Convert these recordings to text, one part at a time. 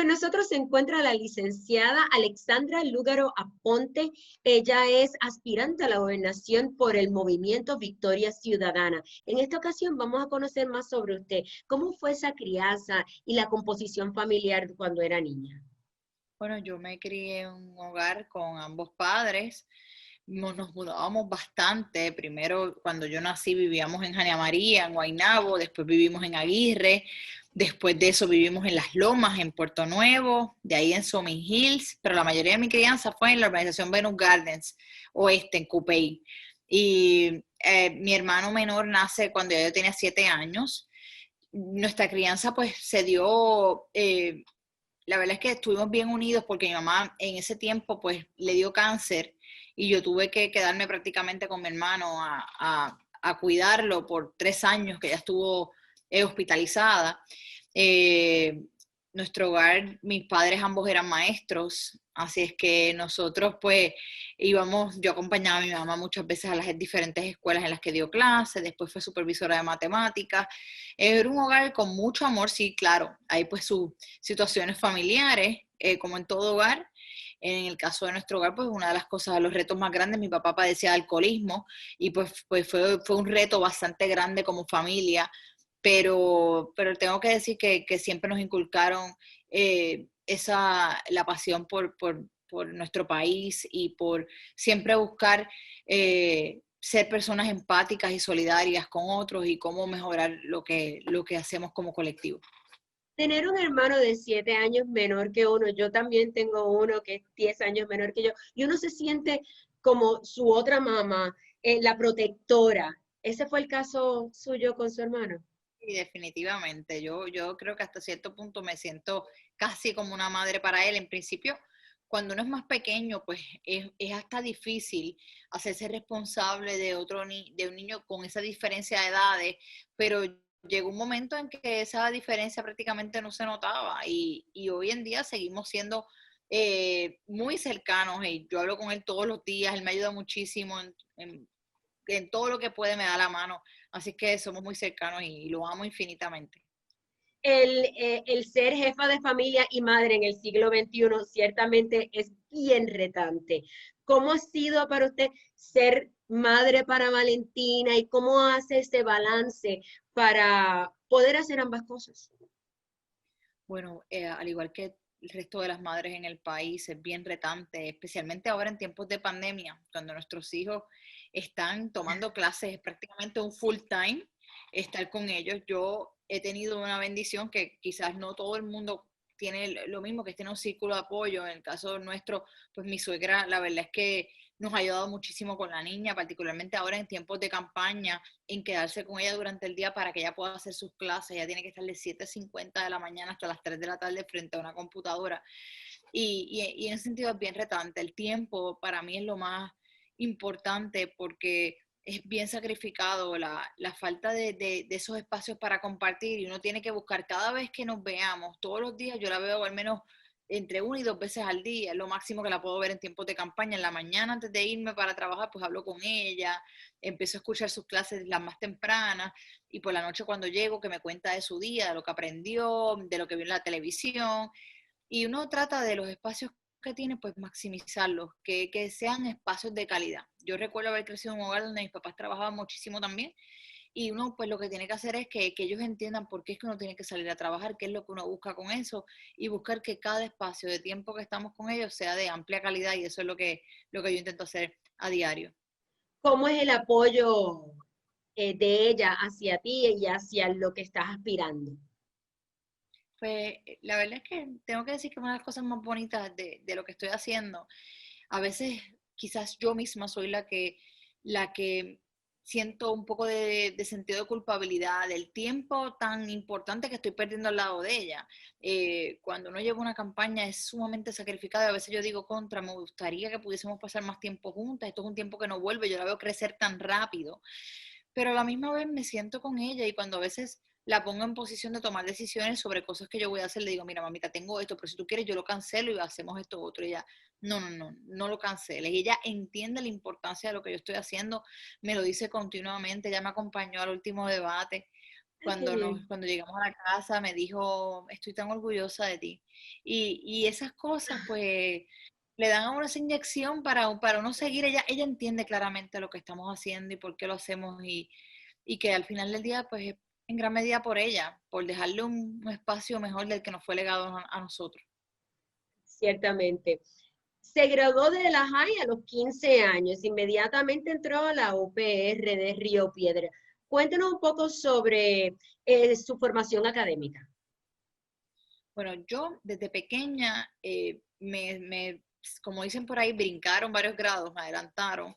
Con nosotros se encuentra la licenciada Alexandra Lúgaro Aponte. Ella es aspirante a la gobernación por el movimiento Victoria Ciudadana. En esta ocasión vamos a conocer más sobre usted. ¿Cómo fue esa crianza y la composición familiar cuando era niña? Bueno, yo me crié en un hogar con ambos padres. Nos mudábamos bastante. Primero, cuando yo nací, vivíamos en Jania María, en Guaynabo. Después vivimos en Aguirre. Después de eso vivimos en Las Lomas, en Puerto Nuevo. De ahí en Soming Hills. Pero la mayoría de mi crianza fue en la organización Venus Gardens Oeste, en Cupey. Y mi hermano menor nace cuando yo tenía 7 años. Nuestra crianza pues se dio... la verdad es que estuvimos bien unidos porque mi mamá en ese tiempo pues le dio cáncer y yo tuve que quedarme prácticamente con mi hermano a cuidarlo por 3 años que ella estuvo hospitalizada. Eh, Nuestro hogar, mis padres ambos eran maestros, así es que nosotros pues íbamos, yo acompañaba a mi mamá muchas veces a las diferentes escuelas en las que dio clases, después fue supervisora de matemáticas. Era un hogar con mucho amor, sí, claro, hay pues sus situaciones familiares, como en todo hogar. En el caso de nuestro hogar, pues una de las cosas, los retos más grandes, mi papá padecía de alcoholismo y pues fue un reto bastante grande como familia, pero tengo que decir que siempre nos inculcaron la pasión por nuestro país y por siempre buscar ser personas empáticas y solidarias con otros y cómo mejorar lo que hacemos como colectivo. Tener un hermano de 7 años menor que uno, yo también tengo uno que es 10 años menor que yo, y uno se siente como su otra mamá, la protectora. ¿Ese fue el caso suyo con su hermano? Y definitivamente, yo creo que hasta cierto punto me siento casi como una madre para él. En principio, cuando uno es más pequeño, pues es hasta difícil hacerse responsable de un niño con esa diferencia de edades, pero llegó un momento en que esa diferencia prácticamente no se notaba y hoy en día seguimos siendo muy cercanos y yo hablo con él todos los días, él me ayuda muchísimo en todo lo que puede, me da la mano. Así que somos muy cercanos y lo amo infinitamente. El ser jefa de familia y madre en el siglo XXI ciertamente es bien retante. ¿Cómo ha sido para usted ser madre para Valentina y cómo hace ese balance para poder hacer ambas cosas? Bueno, al igual que el resto de las madres en el país, es bien retante, especialmente ahora en tiempos de pandemia, cuando nuestros hijos están tomando clases, es prácticamente un full time estar con ellos. Yo he tenido una bendición que quizás no todo el mundo tiene lo mismo, que tiene un círculo de apoyo. En el caso nuestro, pues mi suegra, la verdad es que nos ha ayudado muchísimo con la niña, particularmente ahora en tiempos de campaña, en quedarse con ella durante el día para que ella pueda hacer sus clases. Ella tiene que estar de 7:50 de la mañana hasta las 3 de la tarde frente a una computadora. Y en ese sentido es bien retante. El tiempo para mí es lo más importante porque es bien sacrificado la falta de esos espacios para compartir y uno tiene que buscar cada vez que nos veamos, todos los días yo la veo al menos entre 1 y 2 veces al día, es lo máximo que la puedo ver en tiempos de campaña. En la mañana antes de irme para trabajar, pues hablo con ella, empiezo a escuchar sus clases las más tempranas y por la noche cuando llego que me cuenta de su día, de lo que aprendió, de lo que vio en la televisión y uno trata de los espacios que tiene, pues maximizarlos, que sean espacios de calidad. Yo recuerdo haber crecido en un hogar donde mis papás trabajaban muchísimo también y uno pues lo que tiene que hacer es que ellos entiendan por qué es que uno tiene que salir a trabajar, qué es lo que uno busca con eso y buscar que cada espacio de tiempo que estamos con ellos sea de amplia calidad y eso es lo que yo intento hacer a diario. ¿Cómo es el apoyo de ella hacia ti y hacia lo que estás aspirando? Pues la verdad es que tengo que decir que una de las cosas más bonitas de lo que estoy haciendo, a veces quizás yo misma soy la que siento un poco de sentido de culpabilidad, del tiempo tan importante que estoy perdiendo al lado de ella. Cuando uno lleva una campaña es sumamente sacrificado y a veces yo digo contra, me gustaría que pudiésemos pasar más tiempo juntas, esto es un tiempo que no vuelve, yo la veo crecer tan rápido pero a la misma vez me siento con ella y cuando a veces la pongo en posición de tomar decisiones sobre cosas que yo voy a hacer, le digo, mira, mamita, tengo esto, pero si tú quieres yo lo cancelo y hacemos esto otro. Y ella, no, no, no, no lo canceles. Y ella entiende la importancia de lo que yo estoy haciendo, me lo dice continuamente, ella me acompañó al último debate. Cuando llegamos a la casa me dijo, estoy tan orgullosa de ti. Y esas cosas pues le dan a uno esa inyección para uno seguir. Ella entiende claramente lo que estamos haciendo y por qué lo hacemos y que al final del día pues es en gran medida por ella, por dejarle un espacio mejor del que nos fue legado a nosotros. Ciertamente. Se graduó de la high a los 15 años, inmediatamente entró a la UPR de Río Piedra. Cuéntenos un poco sobre su formación académica. Bueno, yo desde pequeña como dicen por ahí, brincaron varios grados, me adelantaron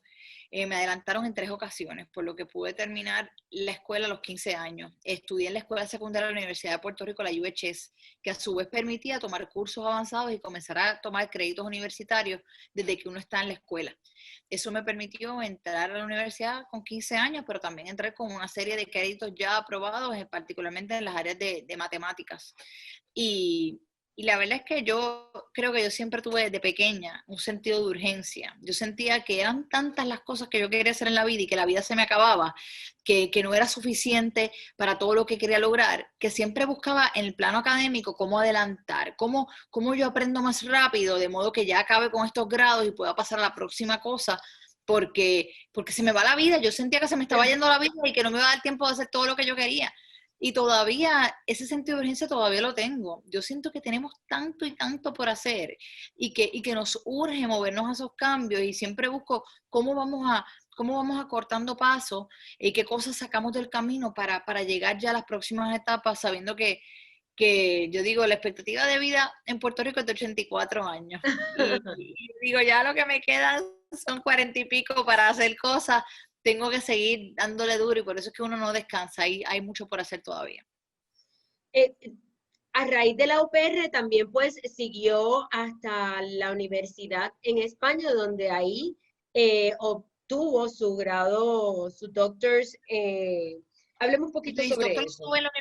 en 3 ocasiones, por lo que pude terminar la escuela a los 15 años. Estudié en la Escuela Secundaria de la Universidad de Puerto Rico, la UHS, que a su vez permitía tomar cursos avanzados y comenzar a tomar créditos universitarios desde que uno está en la escuela. Eso me permitió entrar a la universidad con 15 años, pero también entrar con una serie de créditos ya aprobados, particularmente en las áreas de matemáticas. Y, y la verdad es que yo creo que yo siempre tuve desde pequeña un sentido de urgencia. Yo sentía que eran tantas las cosas que yo quería hacer en la vida y que la vida se me acababa, que no era suficiente para todo lo que quería lograr, que siempre buscaba en el plano académico cómo adelantar, cómo yo aprendo más rápido, de modo que ya acabe con estos grados y pueda pasar a la próxima cosa. Porque se me va la vida, yo sentía que se me estaba yendo la vida y que no me iba a dar tiempo de hacer todo lo que yo quería. Y todavía, ese sentido de urgencia todavía lo tengo. Yo siento que tenemos tanto y tanto por hacer y que nos urge movernos a esos cambios y siempre busco cómo vamos acortando pasos y qué cosas sacamos del camino para llegar ya a las próximas etapas, sabiendo que yo digo, la expectativa de vida en Puerto Rico es de 84 años. Y digo, ya lo que me queda son 40 y pico para hacer cosas, tengo que seguir dándole duro y por eso es que uno no descansa, hay mucho por hacer todavía. Eh, a raíz de la UPR también pues siguió hasta la universidad en España, donde ahí obtuvo su grado, su doctor's. Hablemos un El poquito Juris sobre Doctor lo eso. tuve en la,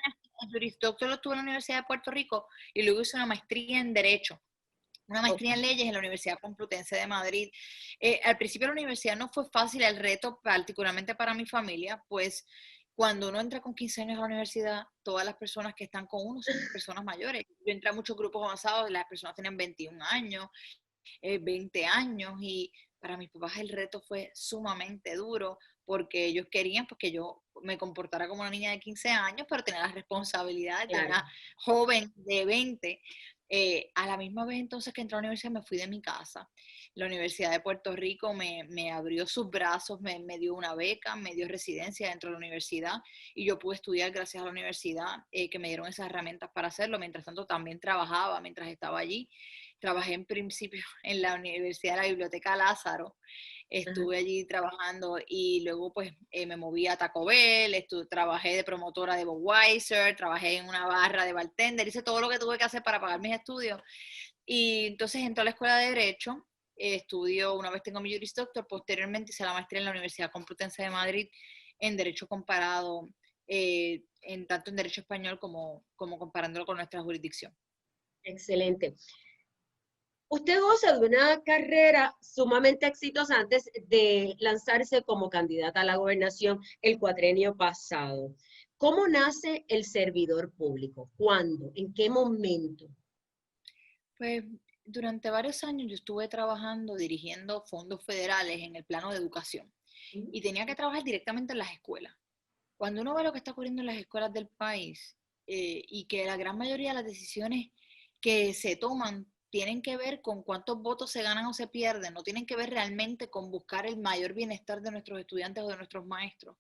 el Juris Doctor lo tuve en la Universidad de Puerto Rico y luego hice una maestría en Derecho, una Ok. maestría en leyes en la Universidad Complutense de Madrid. Al principio de la universidad no fue fácil el reto, particularmente para mi familia, pues cuando uno entra con 15 años a la universidad, todas las personas que están con uno son personas mayores. Yo entré a muchos grupos avanzados, las personas tenían 21 años, 20 años y para mis papás el reto fue sumamente duro porque ellos querían pues, que yo me comportara como una niña de 15 años, pero tenía las responsabilidades de Claro. una joven de 20. A la misma vez entonces que entré a la universidad me fui de mi casa. La Universidad de Puerto Rico me abrió sus brazos, me dio una beca, me dio residencia dentro de la universidad y yo pude estudiar gracias a la universidad que me dieron esas herramientas para hacerlo. Mientras tanto también trabajaba mientras estaba allí. Trabajé en principio en la Universidad de la Biblioteca Lázaro, Ajá. estuve allí trabajando y luego pues me moví a Taco Bell, trabajé de promotora de Budweiser, trabajé en una barra de bartender, hice todo lo que tuve que hacer para pagar mis estudios y entonces entré a la escuela de Derecho, estudio, una vez tengo mi Juris Doctor, posteriormente hice la maestría en la Universidad Complutense de Madrid en Derecho Comparado, tanto en Derecho Español como comparándolo con nuestra jurisdicción. Excelente. Usted goza de una carrera sumamente exitosa antes de lanzarse como candidata a la gobernación el cuatrenio pasado. ¿Cómo nace el servidor público? ¿Cuándo? ¿En qué momento? Pues durante varios años yo estuve trabajando dirigiendo fondos federales en el plano de educación y tenía que trabajar directamente en las escuelas. Cuando uno ve lo que está ocurriendo en las escuelas del país y que la gran mayoría de las decisiones que se toman tienen que ver con cuántos votos se ganan o se pierden, no tienen que ver realmente con buscar el mayor bienestar de nuestros estudiantes o de nuestros maestros,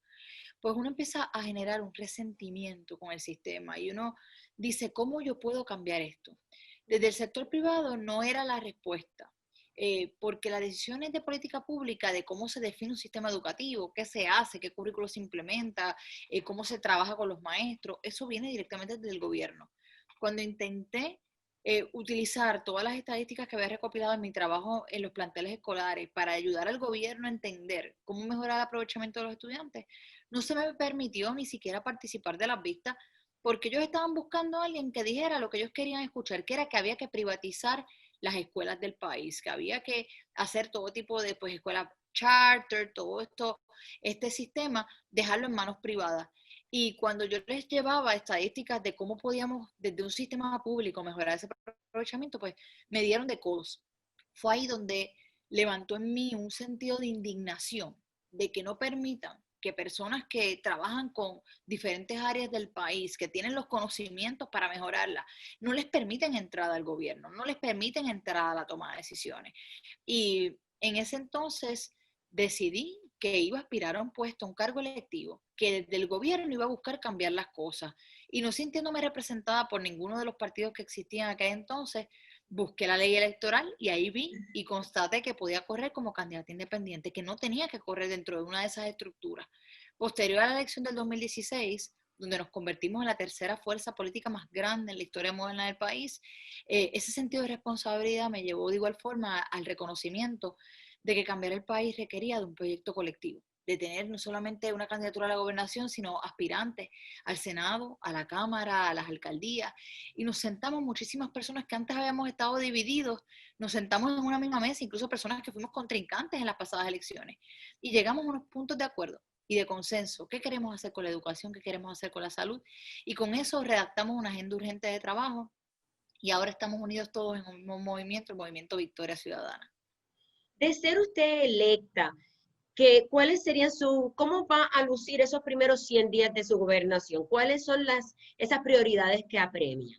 pues uno empieza a generar un resentimiento con el sistema y uno dice, ¿cómo yo puedo cambiar esto? Desde el sector privado no era la respuesta, porque las decisiones de política pública, de cómo se define un sistema educativo, qué se hace, qué currículo se implementa, cómo se trabaja con los maestros, eso viene directamente del gobierno. Cuando intenté utilizar todas las estadísticas que había recopilado en mi trabajo en los planteles escolares para ayudar al gobierno a entender cómo mejorar el aprovechamiento de los estudiantes, no se me permitió ni siquiera participar de las vistas porque ellos estaban buscando a alguien que dijera lo que ellos querían escuchar, que era que había que privatizar las escuelas del país, que había que hacer todo tipo de pues, escuelas charter, todo esto, este sistema, dejarlo en manos privadas. Y cuando yo les llevaba estadísticas de cómo podíamos desde un sistema público mejorar ese aprovechamiento, pues me dieron de codos. Fue ahí donde levantó en mí un sentido de indignación, de que no permitan que personas que trabajan con diferentes áreas del país, que tienen los conocimientos para mejorarla, no les permiten entrada al gobierno, no les permiten entrada a la toma de decisiones. Y en ese entonces decidí que iba a aspirar a un puesto, a un cargo electivo, que desde el gobierno iba a buscar cambiar las cosas. Y no sintiéndome representada por ninguno de los partidos que existían en aquel entonces, busqué la ley electoral y ahí vi y constaté que podía correr como candidata independiente, que no tenía que correr dentro de una de esas estructuras. Posterior a la elección del 2016, donde nos convertimos en la tercera fuerza política más grande en la historia moderna del país, ese sentido de responsabilidad me llevó de igual forma al reconocimiento de que cambiar el país requería de un proyecto colectivo, de tener no solamente una candidatura a la gobernación, sino aspirantes al Senado, a la Cámara, a las alcaldías, y nos sentamos muchísimas personas que antes habíamos estado divididos, nos sentamos en una misma mesa, incluso personas que fuimos contrincantes en las pasadas elecciones, y llegamos a unos puntos de acuerdo y de consenso. ¿Qué queremos hacer con la educación? ¿Qué queremos hacer con la salud? Y con eso redactamos una agenda urgente de trabajo y ahora estamos unidos todos en un mismo movimiento, el Movimiento Victoria Ciudadana. De ser usted electa, ¿cuáles serían cómo va a lucir esos primeros 100 días de su gobernación? ¿Cuáles son esas prioridades que apremia?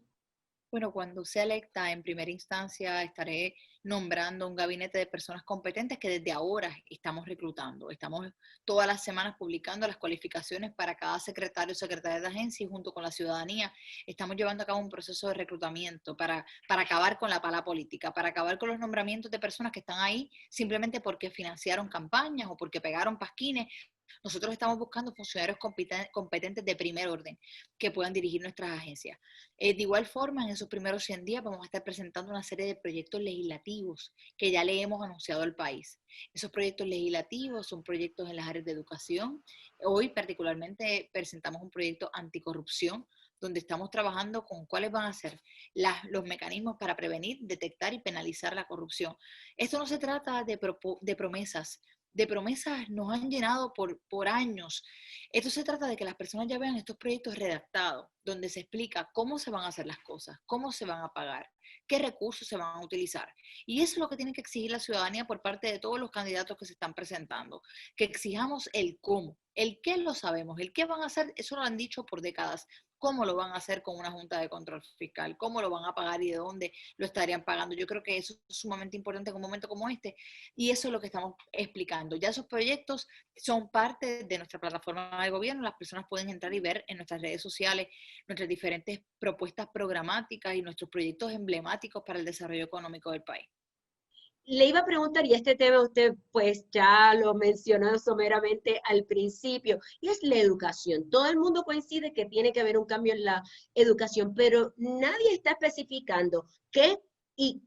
Bueno, cuando sea electa, en primera instancia estaré nombrando un gabinete de personas competentes que desde ahora estamos reclutando. Estamos todas las semanas publicando las cualificaciones para cada secretario o secretaria de agencia y junto con la ciudadanía estamos llevando a cabo un proceso de reclutamiento para acabar con la pala política, para acabar con los nombramientos de personas que están ahí simplemente porque financiaron campañas o porque pegaron pasquines. Nosotros estamos buscando funcionarios competentes de primer orden que puedan dirigir nuestras agencias. De igual forma, en esos primeros 100 días vamos a estar presentando una serie de proyectos legislativos que ya le hemos anunciado al país. Esos proyectos legislativos son proyectos en las áreas de educación. Hoy particularmente presentamos un proyecto anticorrupción donde estamos trabajando con cuáles van a ser los mecanismos para prevenir, detectar y penalizar la corrupción. Esto no se trata de promesas. De promesas nos han llenado por años. Esto se trata de que las personas ya vean estos proyectos redactados, donde se explica cómo se van a hacer las cosas, cómo se van a pagar, qué recursos se van a utilizar. Y eso es lo que tiene que exigir la ciudadanía por parte de todos los candidatos que se están presentando, que exijamos el cómo. El qué lo sabemos, el qué van a hacer, eso lo han dicho por décadas. ¿Cómo lo van a hacer con una junta de control fiscal? ¿Cómo lo van a pagar y de dónde lo estarían pagando? Yo creo que eso es sumamente importante en un momento como este y eso es lo que estamos explicando. Ya esos proyectos son parte de nuestra plataforma de gobierno. Las personas pueden entrar y ver en nuestras redes sociales nuestras diferentes propuestas programáticas y nuestros proyectos emblemáticos para el desarrollo económico del país. Le iba a preguntar, y este tema usted pues ya lo mencionó someramente al principio, y es la educación. Todo el mundo coincide que tiene que haber un cambio en la educación, pero nadie está especificando qué y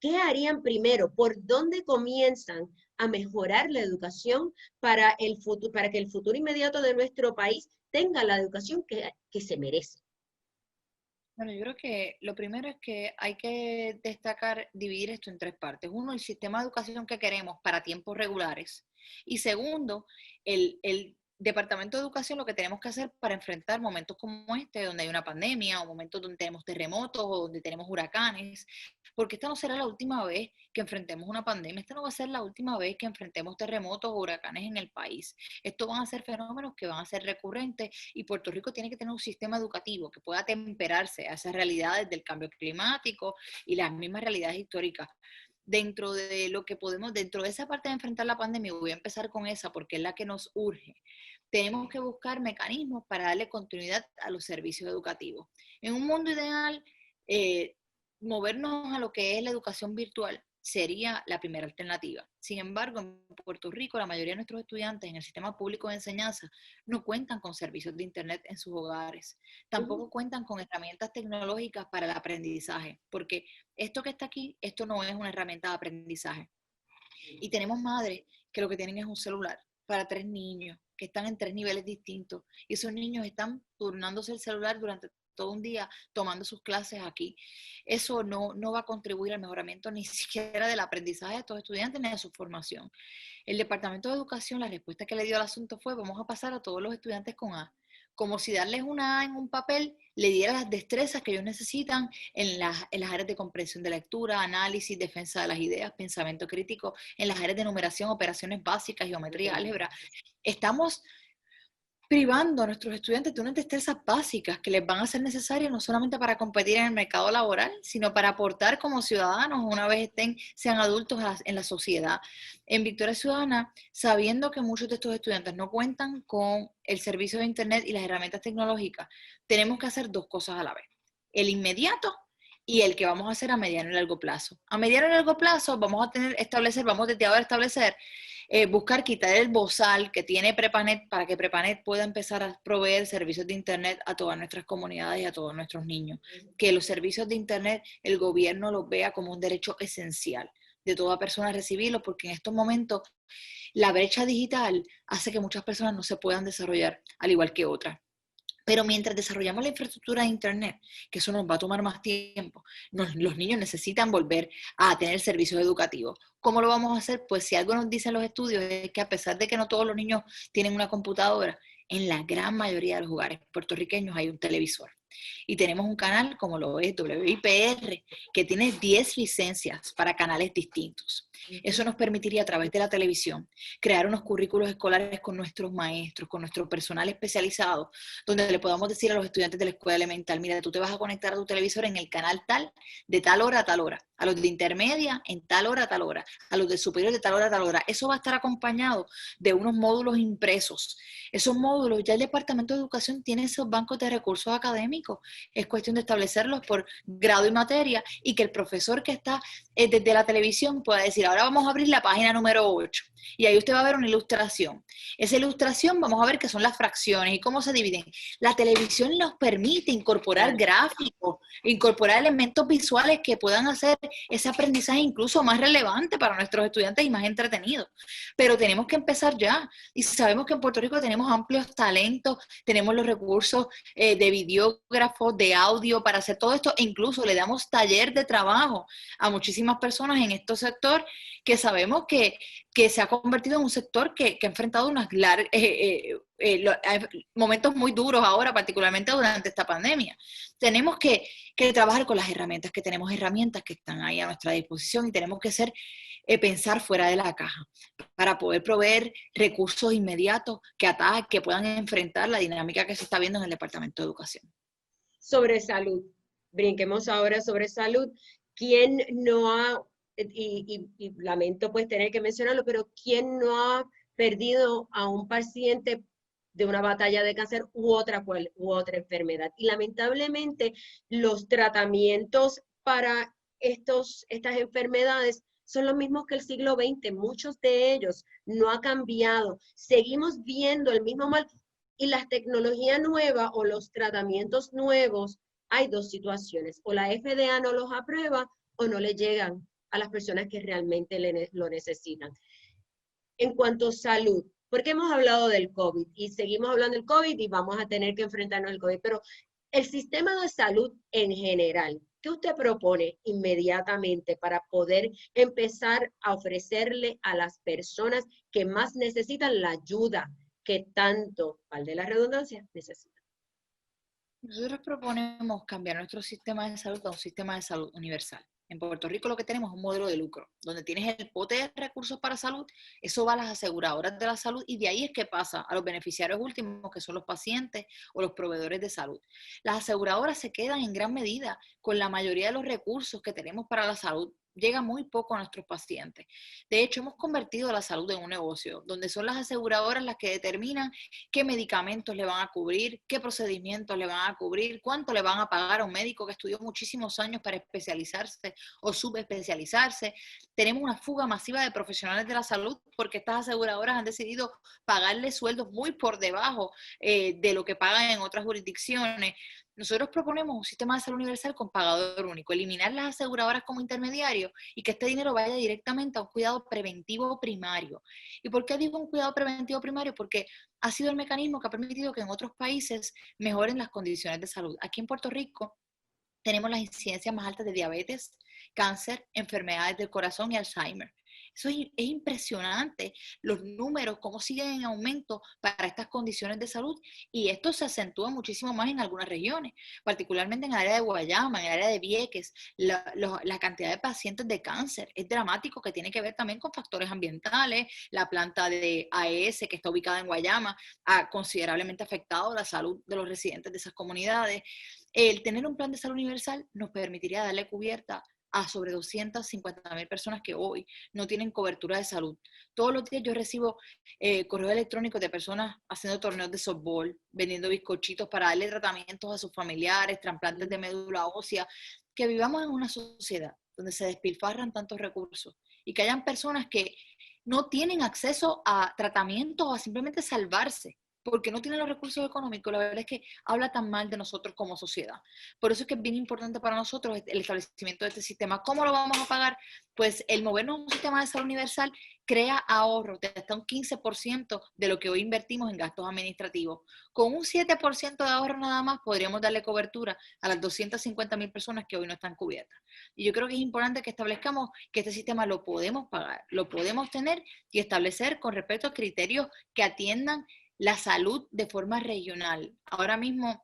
qué harían primero, por dónde comienzan a mejorar la educación para el futuro, para que el futuro inmediato de nuestro país tenga la educación que se merece. Bueno, yo creo que lo primero es que hay que destacar, dividir esto en tres partes. Uno, el sistema de educación que queremos para tiempos regulares. Y segundo, el Departamento de Educación, lo que tenemos que hacer para enfrentar momentos como este, donde hay una pandemia, o momentos donde tenemos terremotos, o donde tenemos huracanes, porque esta no será la última vez que enfrentemos una pandemia, esta no va a ser la última vez que enfrentemos terremotos o huracanes en el país. Estos van a ser fenómenos que van a ser recurrentes y Puerto Rico tiene que tener un sistema educativo que pueda temperarse a esas realidades del cambio climático y las mismas realidades históricas. Dentro de lo que podemos, dentro de esa parte de enfrentar la pandemia, voy a empezar con esa porque es la que nos urge. Tenemos que buscar mecanismos para darle continuidad a los servicios educativos. En un mundo ideal, eh, movernos a lo que es la educación virtual sería la primera alternativa. Sin embargo, en Puerto Rico, la mayoría de nuestros estudiantes en el sistema público de enseñanza no cuentan con servicios de Internet en sus hogares. Tampoco cuentan con herramientas tecnológicas para el aprendizaje, porque esto que está aquí, esto no es una herramienta de aprendizaje. Y tenemos madres que lo que tienen es un celular para 3 niños, que están en 3 niveles distintos. Y esos niños están turnándose el celular durante todo un día tomando sus clases aquí. Eso no va a contribuir al mejoramiento ni siquiera del aprendizaje de estos estudiantes ni de su formación. El Departamento de Educación, la respuesta que le dio al asunto fue, vamos a pasar a todos los estudiantes con A, como si darles una A en un papel le diera las destrezas que ellos necesitan en las áreas de comprensión de lectura, análisis, defensa de las ideas, pensamiento crítico, en las áreas de numeración, operaciones básicas, geometría, álgebra. Estamos privando a nuestros estudiantes de unas destrezas básicas que les van a ser necesarias no solamente para competir en el mercado laboral, sino para aportar como ciudadanos una vez sean adultos en la sociedad. En Victoria Ciudadana, sabiendo que muchos de estos estudiantes no cuentan con el servicio de Internet y las herramientas tecnológicas, tenemos que hacer dos cosas a la vez. El inmediato y el que vamos a hacer a mediano y largo plazo. A mediano y largo plazo vamos desde ahora establecer buscar quitar el bozal que tiene Prepanet para que Prepanet pueda empezar a proveer servicios de Internet a todas nuestras comunidades y a todos nuestros niños. Que los servicios de Internet el gobierno los vea como un derecho esencial de toda persona recibirlos, porque en estos momentos la brecha digital hace que muchas personas no se puedan desarrollar al igual que otras. Pero mientras desarrollamos la infraestructura de Internet, que eso nos va a tomar más tiempo, los niños necesitan volver a tener servicios educativos. ¿Cómo lo vamos a hacer? Pues si algo nos dicen los estudios es que a pesar de que no todos los niños tienen una computadora, en la gran mayoría de los hogares puertorriqueños hay un televisor. Y tenemos un canal como lo es WIPR, que tiene 10 licencias para canales distintos. Eso nos permitiría a través de la televisión crear unos currículos escolares con nuestros maestros, con nuestro personal especializado, donde le podamos decir a los estudiantes de la escuela elemental, mira, tú te vas a conectar a tu televisor en el canal tal, de tal hora a tal hora, a los de intermedia en tal hora a tal hora, a los de superior de tal hora a tal hora. Eso va a estar acompañado de unos módulos impresos. Esos módulos, ya el Departamento de Educación tiene esos bancos de recursos académicos. Es cuestión de establecerlos por grado y materia y que el profesor que está desde la televisión pueda decir, ahora vamos a abrir la página número 8 y ahí usted va a ver una ilustración. Esa ilustración vamos a ver qué son las fracciones y cómo se dividen. La televisión nos permite incorporar gráficos, incorporar elementos visuales que puedan hacer ese aprendizaje incluso más relevante para nuestros estudiantes y más entretenido. Pero tenemos que empezar ya. Y sabemos que en Puerto Rico tenemos amplios talentos, tenemos los recursos de videógrafos, de audio para hacer todo esto, e incluso le damos taller de trabajo a muchísimas personas en este sector que sabemos que se ha convertido en un sector que ha enfrentado unos momentos muy duros ahora, particularmente durante esta pandemia. Tenemos que trabajar con las herramientas que tenemos, herramientas que están ahí a nuestra disposición y tenemos que pensar fuera de la caja para poder proveer recursos inmediatos que puedan enfrentar la dinámica que se está viendo en el Departamento de Educación. Sobre salud, brinquemos ahora sobre salud. ¿Quién no ha, y lamento pues tener que mencionarlo, pero quién no ha perdido a un paciente de una batalla de cáncer u otra enfermedad? Y lamentablemente los tratamientos para estas enfermedades son los mismos que el siglo XX, muchos de ellos no ha cambiado. Seguimos viendo el mismo mal y las tecnologías nuevas o los tratamientos nuevos, hay dos situaciones, o la FDA no los aprueba o no le llegan a las personas que realmente lo necesitan. En cuanto a salud, porque hemos hablado del COVID y seguimos hablando del COVID y vamos a tener que enfrentarnos al COVID, pero el sistema de salud en general, ¿qué usted propone inmediatamente para poder empezar a ofrecerle a las personas que más necesitan la ayuda que tanto, valga la redundancia, necesitan? Nosotros proponemos cambiar nuestro sistema de salud a un sistema de salud universal. En Puerto Rico lo que tenemos es un modelo de lucro, donde tienes el pote de recursos para salud, eso va a las aseguradoras de la salud y de ahí es que pasa a los beneficiarios últimos, que son los pacientes o los proveedores de salud. Las aseguradoras se quedan en gran medida con la mayoría de los recursos que tenemos para la salud. Llega muy poco a nuestros pacientes. De hecho, hemos convertido la salud en un negocio, donde son las aseguradoras las que determinan qué medicamentos le van a cubrir, qué procedimientos le van a cubrir, cuánto le van a pagar a un médico que estudió muchísimos años para especializarse o subespecializarse. Tenemos una fuga masiva de profesionales de la salud porque estas aseguradoras han decidido pagarle sueldos muy por debajo de lo que pagan en otras jurisdicciones. Nosotros proponemos un sistema de salud universal con pagador único, eliminar las aseguradoras como intermediarios y que este dinero vaya directamente a un cuidado preventivo primario. ¿Y por qué digo un cuidado preventivo primario? Porque ha sido el mecanismo que ha permitido que en otros países mejoren las condiciones de salud. Aquí en Puerto Rico tenemos las incidencias más altas de diabetes, cáncer, enfermedades del corazón y Alzheimer. Eso es impresionante, los números, cómo siguen en aumento para estas condiciones de salud, y esto se acentúa muchísimo más en algunas regiones, particularmente en el área de Guayama, en el área de Vieques, la cantidad de pacientes de cáncer es dramático, que tiene que ver también con factores ambientales. La planta de AES, que está ubicada en Guayama, ha considerablemente afectado la salud de los residentes de esas comunidades. El tener un plan de salud universal nos permitiría darle cubierta a sobre 250.000 personas que hoy no tienen cobertura de salud. Todos los días yo recibo correos electrónicos de personas haciendo torneos de softball, vendiendo bizcochitos para darle tratamientos a sus familiares, trasplantes de médula ósea. Que vivamos en una sociedad donde se despilfarran tantos recursos y que hayan personas que no tienen acceso a tratamientos o a simplemente salvarse porque no tienen los recursos económicos. La verdad es que habla tan mal de nosotros como sociedad. Por eso es que es bien importante para nosotros el establecimiento de este sistema. ¿Cómo lo vamos a pagar? Pues el movernos a un sistema de salud universal crea ahorros de hasta un 15% de lo que hoy invertimos en gastos administrativos. Con un 7% de ahorro nada más podríamos darle cobertura a las 250.000 personas que hoy no están cubiertas. Y yo creo que es importante que establezcamos que este sistema lo podemos pagar, lo podemos tener y establecer con respecto a criterios que atiendan la salud de forma regional. Ahora mismo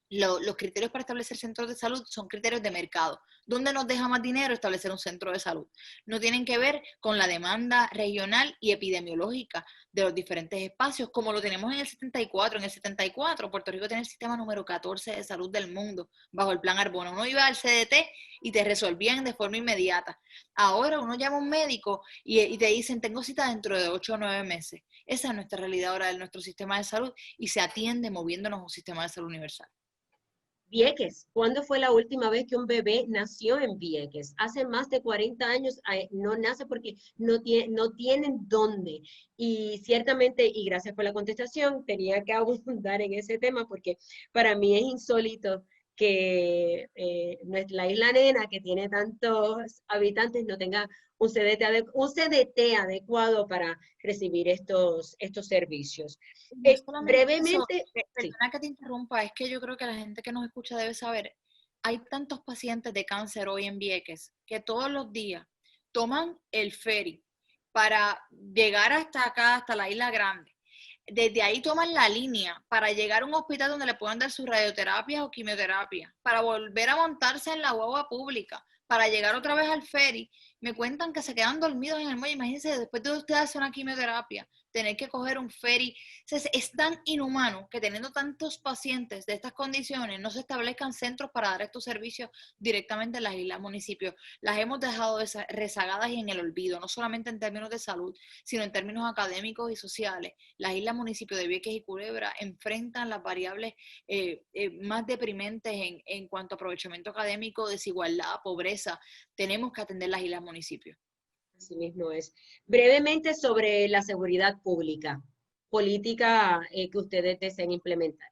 los criterios para establecer centros de salud son criterios de mercado. ¿Dónde nos deja más dinero establecer un centro de salud? No tienen que ver con la demanda regional y epidemiológica de los diferentes espacios, como lo tenemos en el 74. En el 74, Puerto Rico tiene el sistema número 14 de salud del mundo, bajo el plan Arbona. Uno iba al CDT y te resolvían de forma inmediata. Ahora uno llama a un médico y te dicen, tengo cita dentro de 8 o 9 meses. Esa es nuestra realidad ahora de nuestro sistema de salud y se atiende moviéndonos a un sistema de salud universal. Vieques, ¿cuándo fue la última vez que un bebé nació en Vieques? Hace más de 40 años no nace porque no tienen dónde. Y ciertamente, y gracias por la contestación, tenía que abundar en ese tema porque para mí es insólito que la isla Nena, que tiene tantos habitantes, no tenga un CDT adecuado para recibir estos servicios. No solamente eso, Brevemente, sí. perdona que te interrumpa, es que yo creo que la gente que nos escucha debe saber, hay tantos pacientes de cáncer hoy en Vieques que todos los días toman el ferry para llegar hasta acá, hasta la Isla Grande. Desde ahí toman la línea para llegar a un hospital donde le puedan dar su radioterapia o quimioterapia, para volver a montarse en la guagua pública, para llegar otra vez al ferry. Me cuentan que se quedan dormidos en el muelle. Imagínense, después de usted hacer una quimioterapia, tener que coger un ferry. Entonces, es tan inhumano que teniendo tantos pacientes de estas condiciones, no se establezcan centros para dar estos servicios directamente en las islas municipios. Las hemos dejado rezagadas y en el olvido, no solamente en términos de salud, sino en términos académicos y sociales. Las islas municipios de Vieques y Culebra enfrentan las variables más deprimentes en cuanto a aprovechamiento académico, desigualdad, pobreza. Tenemos que atender las islas municipios. Así mismo es. Brevemente sobre la seguridad pública, política que ustedes deseen implementar.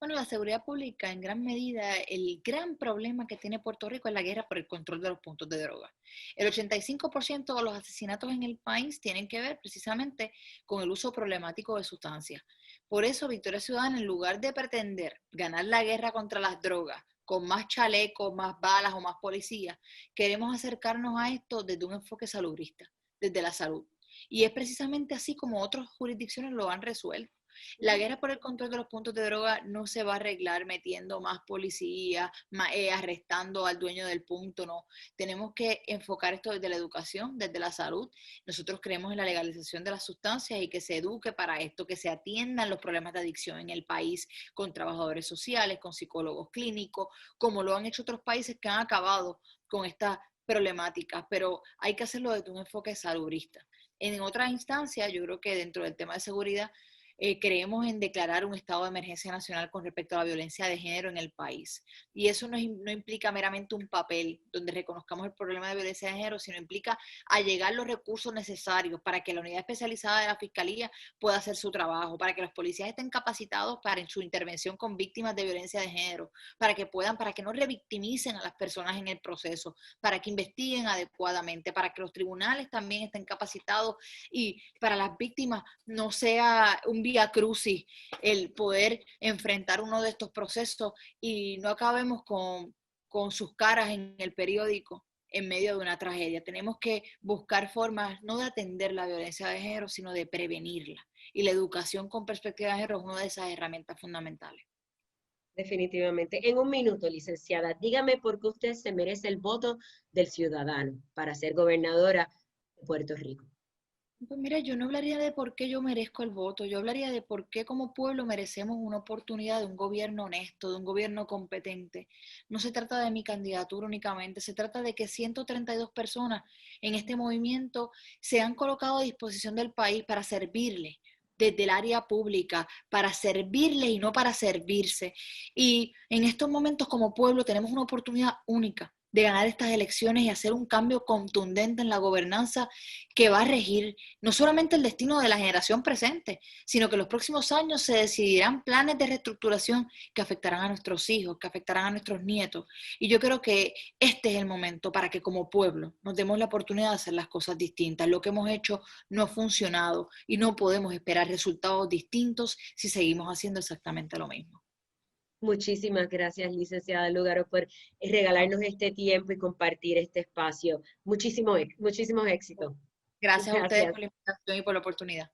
Bueno, la seguridad pública, en gran medida, el gran problema que tiene Puerto Rico es la guerra por el control de los puntos de droga. El 85% de los asesinatos en el país tienen que ver precisamente con el uso problemático de sustancias. Por eso, Victoria Ciudadana, en lugar de pretender ganar la guerra contra las drogas con más chalecos, más balas o más policías, queremos acercarnos a esto desde un enfoque salubrista, desde la salud. Y es precisamente así como otras jurisdicciones lo han resuelto. La guerra por el control de los puntos de droga no se va a arreglar metiendo más policía, arrestando al dueño del punto, no. Tenemos que enfocar esto desde la educación, desde la salud. Nosotros creemos en la legalización de las sustancias y que se eduque para esto, que se atiendan los problemas de adicción en el país con trabajadores sociales, con psicólogos clínicos, como lo han hecho otros países que han acabado con estas problemáticas, pero hay que hacerlo desde un enfoque salubrista. En otras instancias, yo creo que dentro del tema de seguridad, creemos en declarar un estado de emergencia nacional con respecto a la violencia de género en el país. Y eso no implica meramente un papel donde reconozcamos el problema de violencia de género, sino implica allegar los recursos necesarios para que la unidad especializada de la Fiscalía pueda hacer su trabajo, para que los policías estén capacitados para su intervención con víctimas de violencia de género, para que no revictimicen a las personas en el proceso, para que investiguen adecuadamente, para que los tribunales también estén capacitados y para las víctimas no sea un vía crucis el poder enfrentar uno de estos procesos y no acabemos con sus caras en el periódico en medio de una tragedia. Tenemos que buscar formas no de atender la violencia de género, sino de prevenirla. Y la educación con perspectiva de género es una de esas herramientas fundamentales. Definitivamente. En un minuto, licenciada, dígame por qué usted se merece el voto del ciudadano para ser gobernadora de Puerto Rico. Pues mira, yo no hablaría de por qué yo merezco el voto, yo hablaría de por qué como pueblo merecemos una oportunidad de un gobierno honesto, de un gobierno competente. No se trata de mi candidatura únicamente, se trata de que 132 personas en este movimiento se han colocado a disposición del país para servirle desde el área pública, para servirle y no para servirse. Y en estos momentos como pueblo tenemos una oportunidad única de ganar estas elecciones y hacer un cambio contundente en la gobernanza que va a regir no solamente el destino de la generación presente, sino que en los próximos años se decidirán planes de reestructuración que afectarán a nuestros hijos, que afectarán a nuestros nietos. Y yo creo que este es el momento para que como pueblo nos demos la oportunidad de hacer las cosas distintas. Lo que hemos hecho no ha funcionado y no podemos esperar resultados distintos si seguimos haciendo exactamente lo mismo. Muchísimas gracias, licenciada Lugaro, por regalarnos este tiempo y compartir este espacio. Muchísimos éxitos. Gracias a ustedes Gracias. por la invitación y por la oportunidad.